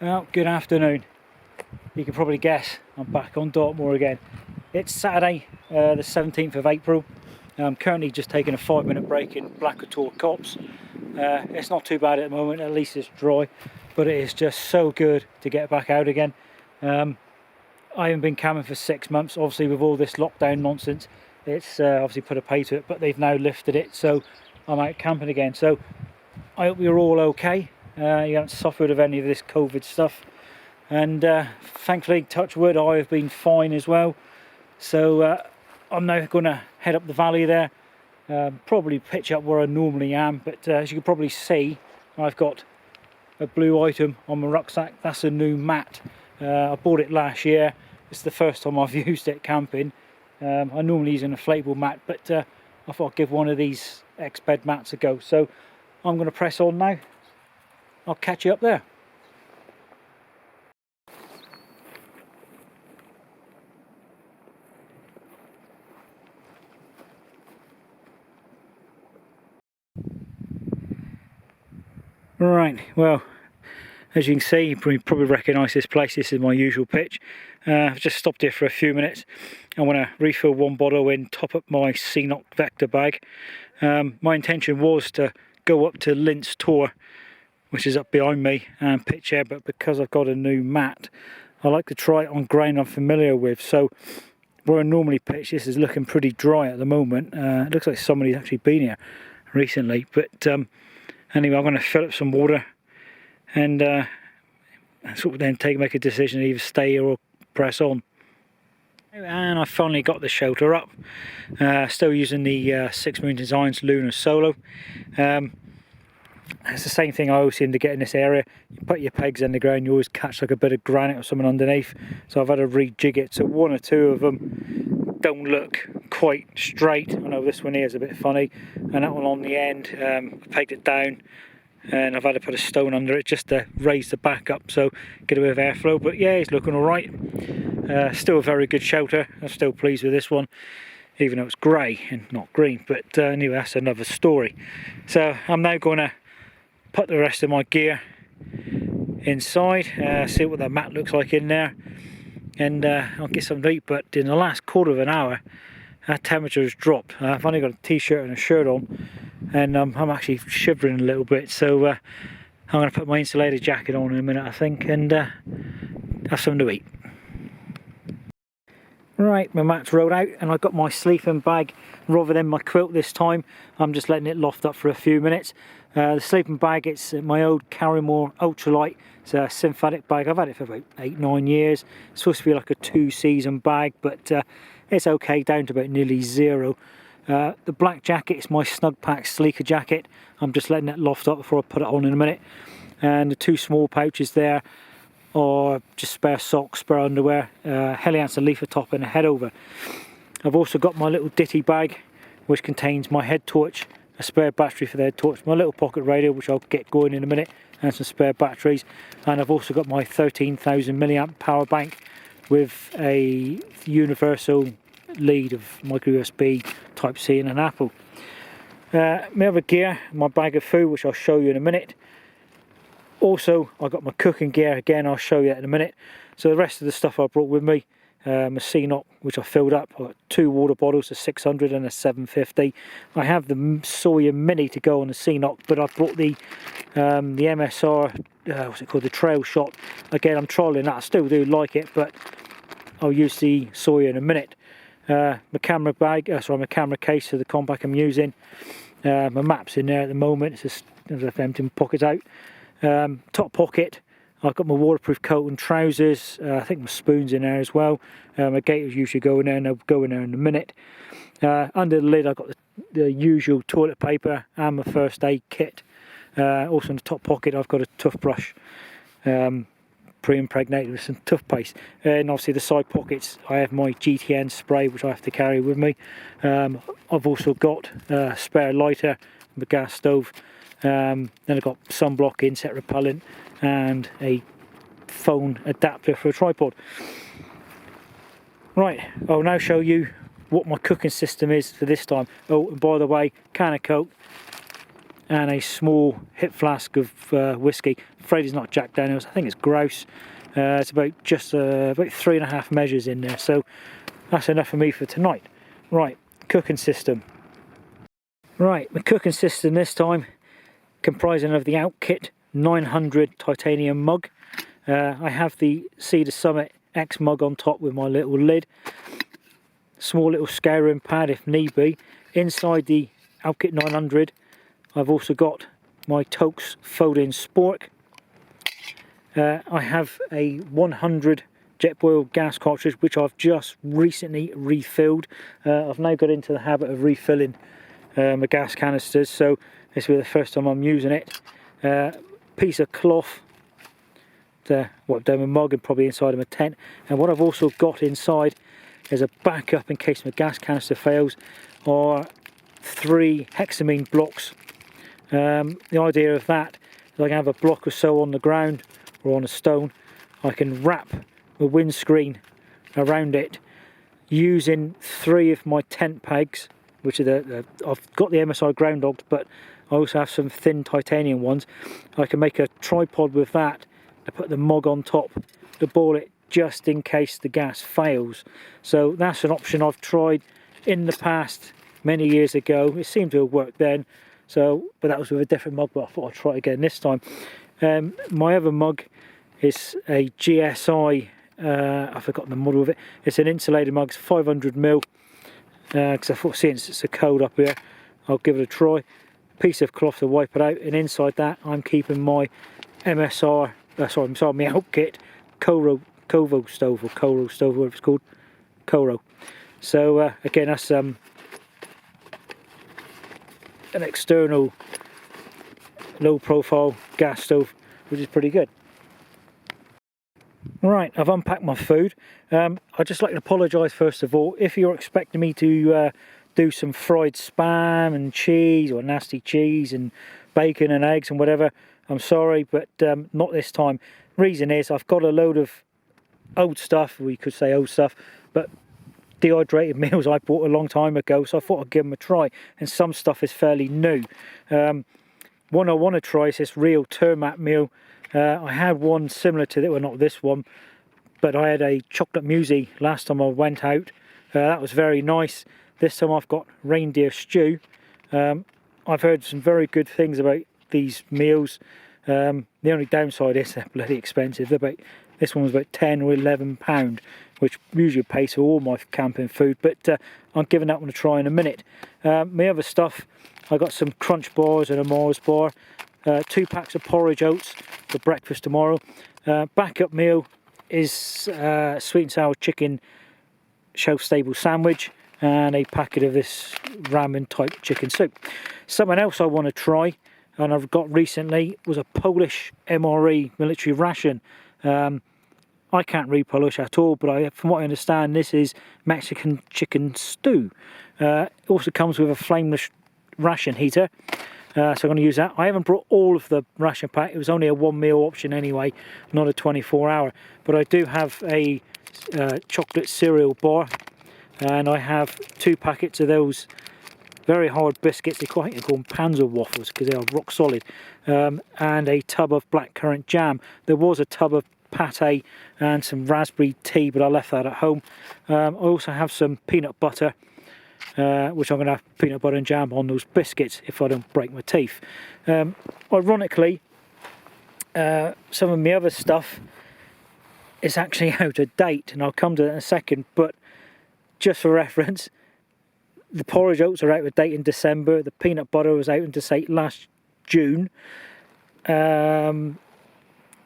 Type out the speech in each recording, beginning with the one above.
Well, good afternoon. You can probably guess I'm back on Dartmoor again. It's Saturday, the 17th of April. I'm currently just taking a 5-minute break in Blackwater Copse. It's not too bad at the moment, at least it's dry, but it is just so good to get back out again. I haven't been camping for 6 months, obviously with all this lockdown nonsense. It's obviously put a pay to it, but they've now lifted it, so I'm out camping again. So I hope you're all okay. You haven't suffered of any of this COVID stuff, and thankfully, touch wood, I have been fine as well. So I'm now going to head up the valley there, probably pitch up where I normally am, but as you can probably see, I've got a blue item on my rucksack. That's a new mat. I bought it last year. It's the first time I've used it camping. I normally use an inflatable mat, but I thought I'd give one of these X-bed mats a go. So I'm going to press on now. I'll catch you up there. Right, well, as you can see, you probably recognise this place. This is my usual pitch. I've just stopped here for a few minutes. I want to refill one bottle in, top up my Seanock Vector bag. My intention was to go up to Lint's Tor, which is up behind me, and pitch here, but because I've got a new mat, I like to try it on ground I'm familiar with. So where I normally pitch, this is looking pretty dry at the moment. It looks like somebody's actually been here recently, but anyway, I'm going to fill up some water and sort of then make a decision to either stay here or press on. And I finally got the shelter up. Still using the 6 Moon Designs Lunar Solo. It's the same thing I always seem to get in this area. You put your pegs in the ground, you always catch like a bit of granite or something underneath. So I've had to rejig it. So one or two of them don't look quite straight. I know this one here is a bit funny, and that one on the end, I pegged it down, and I've had to put a stone under it just to raise the back up, so get a bit of airflow. But yeah, it's looking all right. Still a very good shelter. I'm still pleased with this one, even though it's grey and not green. But anyway, that's another story. So I'm now going to put the rest of my gear inside, see what the mat looks like in there, and I'll get some to eat. But in the last quarter of an hour, our temperature has dropped. I've only got a t-shirt and a shirt on, and I'm actually shivering a little bit. So I'm going to put my insulated jacket on in a minute, I think, and have something to eat. Right, my mat's rolled out, and I've got my sleeping bag rather than my quilt this time. I'm just letting it loft up for a few minutes. The sleeping bag, it's my old Carrymore Ultralight. It's a synthetic bag. I've had it for about 8-9 years. It's supposed to be like a 2-season bag, but it's okay, down to about nearly zero. The black jacket is my Snug Pack Sleeker jacket. I'm just letting it loft up before I put it on in a minute. And the two small pouches there are just spare socks, spare underwear, Heliance and leaf top and a head over. I've also got my little ditty bag, which contains my head torch, a spare battery for the head torch, my little pocket radio, which I'll get going in a minute, and some spare batteries. And I've also got my 13,000 milliamp power bank with a universal lead of micro USB, Type C and an Apple. My other gear, my bag of food, which I'll show you in a minute. Also, I've got my cooking gear, again I'll show you that in a minute. So the rest of the stuff I brought with me, a Seanock, which I filled up. I've got 2 water bottles, a 600 and a 750. I have the Sawyer Mini to go on the Seanock, but I've brought the MSR, what's it called, the Trail Shot. Again, I'm trialling that. I still do like it, but I'll use the Sawyer in a minute. My camera bag, my camera case for the compact I'm using. My map's in there at the moment. It's just as I've emptied my pockets out. Top pocket, I've got my waterproof coat and trousers. I think my spoon's in there as well. My gaiters usually go in there, and they'll go in there in a minute. Under the lid, I've got the usual toilet paper and my first aid kit. Also in the top pocket, I've got a toothbrush, pre-impregnated with some toothpaste. And obviously the side pockets, I have my GTN spray, which I have to carry with me. I've also got a spare lighter, my gas stove. Then I've got sunblock, insect repellent, and a phone adapter for a tripod. Right, I'll now show you what my cooking system is for this time. Oh, and by the way, can of Coke, and a small hip flask of whiskey. I'm afraid it's not Jack Daniels, I think it's grouse. It's about 3.5 measures in there, so that's enough for me for tonight. Right, cooking system. Right, the cooking system this time comprising of the Outkit 900 titanium mug. I have the Cedar Summit X mug on top with my little lid. Small little scouring pad if need be. Inside the Outkit 900 I've also got my Tokes fold-in spork. I have a 100 Jetboil gas cartridge which I've just recently refilled. I've now got into the habit of refilling my gas canisters, so this will be the first time I'm using it. Piece of cloth to wipe down my mug and probably inside of my tent. And what I've also got inside is a backup in case my gas canister fails, or 3 hexamine blocks. The idea of that is I can have a block or so on the ground or on a stone. I can wrap the windscreen around it using 3 of my tent pegs, which are I've got the MSI ground dogs, but I also have some thin titanium ones. I can make a tripod with that to put the mug on top to boil it just in case the gas fails. So that's an option I've tried in the past many years ago. It seemed to have worked then, but that was with a different mug, but I thought I'd try it again this time. My other mug is a GSI, I've forgotten the model of it. It's an insulated mug, it's 500ml, because I thought since it's so cold up here, I'll give it a try. Piece of cloth to wipe it out, and inside that I'm keeping my my Outkit Kovo stove, or Koro stove, whatever it's called, Koro. So again, that's an external low profile gas stove, which is pretty good. Right, I've unpacked my food. I'd just like to apologise first of all if you're expecting me to do some fried spam and cheese, or nasty cheese and bacon and eggs and whatever. I'm sorry, but not this time. Reason is I've got a load of old stuff, we could say old stuff, but dehydrated meals I bought a long time ago, so I thought I'd give them a try, and some stuff is fairly new. One I want to try is this real Termat meal. I had one similar to it, well not this one, but I had a chocolate muesli last time I went out. That was very nice. This time I've got reindeer stew. I've heard some very good things about these meals. The only downside is they're bloody expensive. This one was about £10 or £11, which usually pays for all my camping food, but I'm giving that one a try in a minute. My other stuff, I got some crunch bars and a Mars bar, 2 packs of porridge oats for breakfast tomorrow. Backup meal is sweet and sour chicken shelf stable sandwich, and a packet of this ramen type chicken soup. Something else I want to try, and I've got recently, was a Polish MRE military ration. I can't read Polish at all, but from what I understand, this is Mexican chicken stew. It also comes with a flameless ration heater, so I'm going to use that. I haven't brought all of the ration pack. It was only a 1 meal option anyway, not a 24-hour. But I do have a chocolate cereal bar, and I have 2 packets of those very hard biscuits. They call them Panzer waffles because they are rock solid, and a tub of blackcurrant jam. There was a tub of pate and some raspberry tea, but I left that at home. I also have some peanut butter, which I'm going to have peanut butter and jam on those biscuits if I don't break my teeth. Ironically, some of my other stuff is actually out of date, and I'll come to that in a second, but just for reference, the porridge oats are out of date in December. The peanut butter was out of date last June.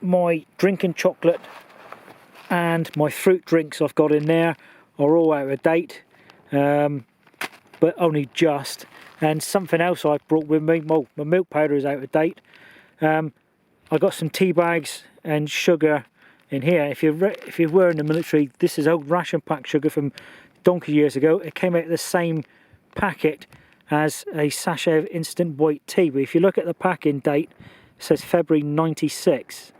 My drinking chocolate and my fruit drinks I've got in there are all out of date, but only just. And something else I've brought with me, well, my milk powder is out of date. I got some tea bags and sugar in here. If you were in the military, this is old ration pack sugar from donkey years ago. It came out of the same packet as a sachet of instant white tea, but if you look at the packing date, it says February 96,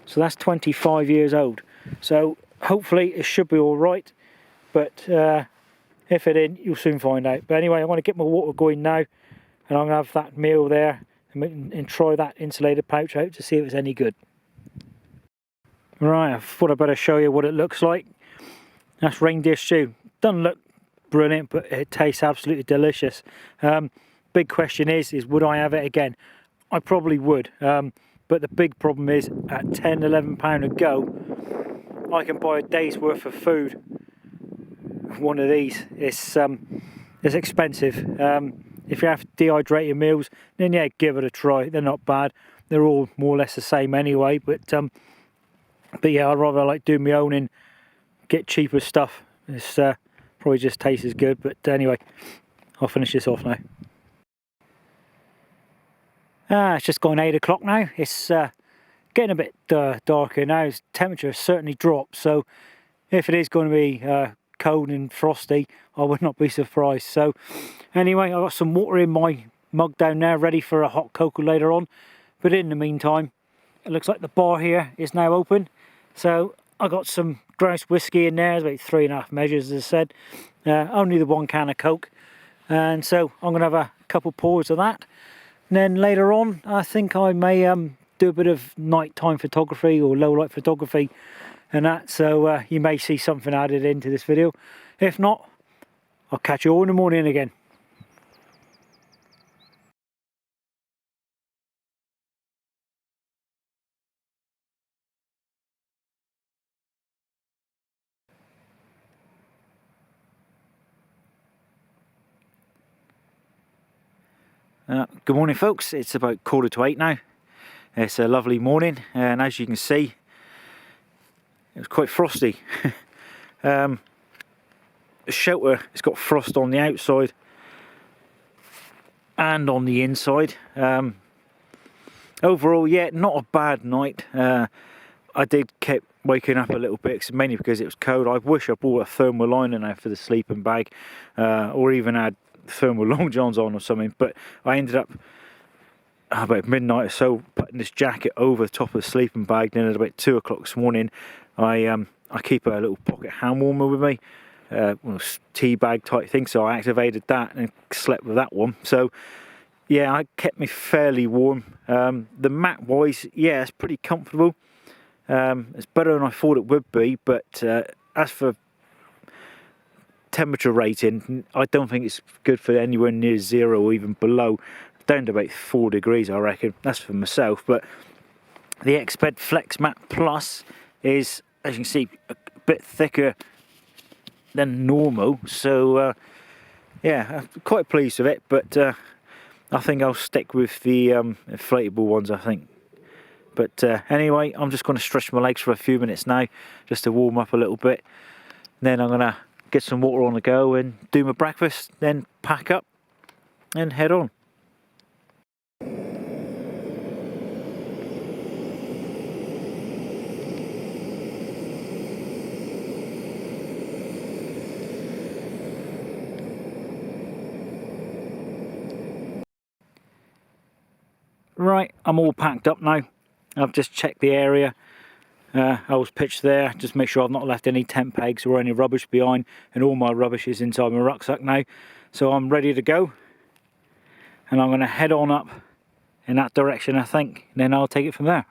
so that's 25 years old. So hopefully it should be all right, but if it ain't, you'll soon find out. But anyway, I want to get my water going now, and I'm going to have that meal there and try that insulated pouch out to see if it's any good. Right, I thought I'd better show you what it looks like. That's reindeer stew. Doesn't look brilliant, but it tastes absolutely delicious. Big question is would I have it again? I probably would, but the big problem is at £10–11 a go, I can buy a day's worth of food. One of these, it's expensive. If you have dehydrated meals, then yeah, give it a try. They're not bad. They're all more or less the same anyway. But yeah, I'd rather like do my own and get cheaper stuff. It's probably just tastes as good. But anyway, I'll finish this off now. It's just gone 8 o'clock now. It's getting a bit darker now. The temperature has certainly dropped. So if it is going to be cold and frosty, I would not be surprised. So anyway, I've got some water in my mug down there ready for a hot cocoa later on. But in the meantime, it looks like the bar here is now open. So I got some grouse whiskey in there. It's about 3.5 measures, as I said. Only the 1 can of Coke. And so I'm going to have a couple pours of that. And then later on, I think I may do a bit of nighttime photography or low light photography and that. So you may see something added into this video. If not, I'll catch you all in the morning again. Good morning folks, it's about 7:45 now. It's a lovely morning and as you can see it was quite frosty. The shelter, it's got frost on the outside and on the inside. Overall, yeah, not a bad night. I did keep waking up a little bit, mainly because it was cold. I wish I bought a thermal liner now for the sleeping bag, or even had thermal long johns on or something, but I ended up about midnight or so putting this jacket over the top of the sleeping bag. Then at about 2 o'clock this morning I keep a little pocket hand warmer with me, tea bag type thing, so I activated that and slept with that one. So yeah, I kept me fairly warm. The mat wise, yeah, it's pretty comfortable. It's better than I thought it would be, but as for temperature rating, I don't think it's good for anywhere near 0 or even below. Down to about 4 degrees, I reckon. That's for myself. But the Exped Flex Mat Plus is, as you can see, a bit thicker than normal. So yeah, I'm quite pleased with it. But I think I'll stick with the inflatable ones, I think. But anyway, I'm just going to stretch my legs for a few minutes now, just to warm up a little bit. Then I'm going to get some water on the go and do my breakfast, then pack up and head on. Right, I'm all packed up now. I've just checked the area. I was pitched there, just make sure I've not left any tent pegs or any rubbish behind, and all my rubbish is inside my rucksack now. So I'm ready to go, and I'm going to head on up in that direction, I think, and then I'll take it from there.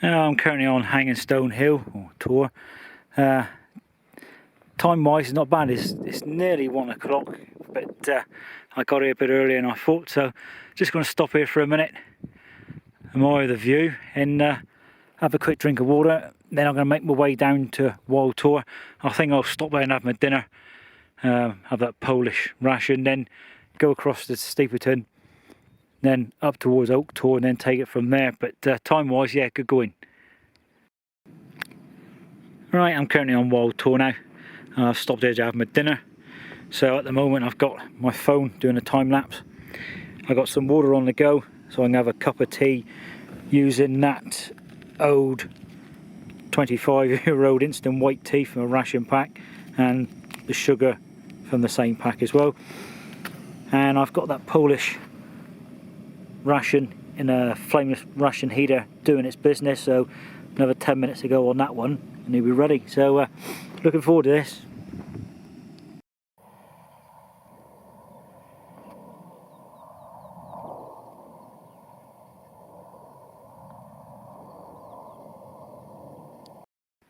I'm currently on Hanging Stone Hill or Tour. Time wise it's not bad, it's nearly 1 o'clock, but I got here a bit earlier than I thought, so just going to stop here for a minute, admire the view and have a quick drink of water. Then I'm going to make my way down to Wild Tour. I think I'll stop there and have my dinner, have that Polish ration, then go across to Steeperton, then up towards Oak Tor and then take it from there. But time wise, yeah, good going. Right, I'm currently on Wild Tor now. I've stopped here to have my dinner. So at the moment I've got my phone doing a time lapse. I've got some water on the go, so I can have a cup of tea using that old 25-year-old instant white tea from a ration pack, and the sugar from the same pack as well. And I've got that Polish ration in a flameless ration heater doing its business, so another 10 minutes to go on that one and he'll be ready. So looking forward to this.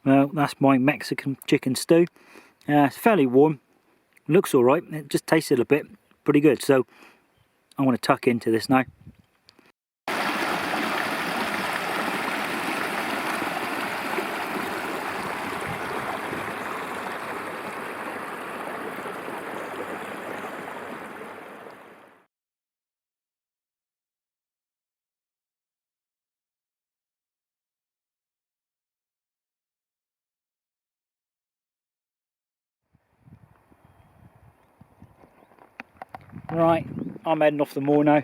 Well, that's my Mexican chicken stew. It's fairly warm, looks alright, it just tasted a bit pretty good, so I want to tuck into this now. Right, I'm heading off the moor now.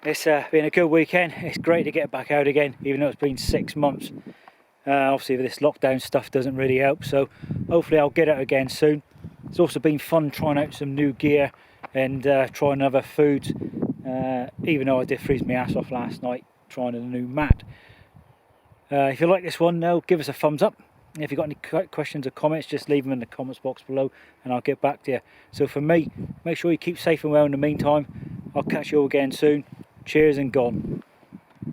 It's been a good weekend. It's great to get back out again, even though it's been 6 months. Obviously this lockdown stuff doesn't really help, so hopefully I'll get out again soon. It's also been fun trying out some new gear and trying other foods, even though I did freeze my ass off last night trying a new mat. If you like this one, though, give us a thumbs up. If you've got any questions or comments, just leave them in the comments box below and I'll get back to you. So for me, make sure you keep safe and well in the meantime. I'll catch you all again soon. Cheers and gone.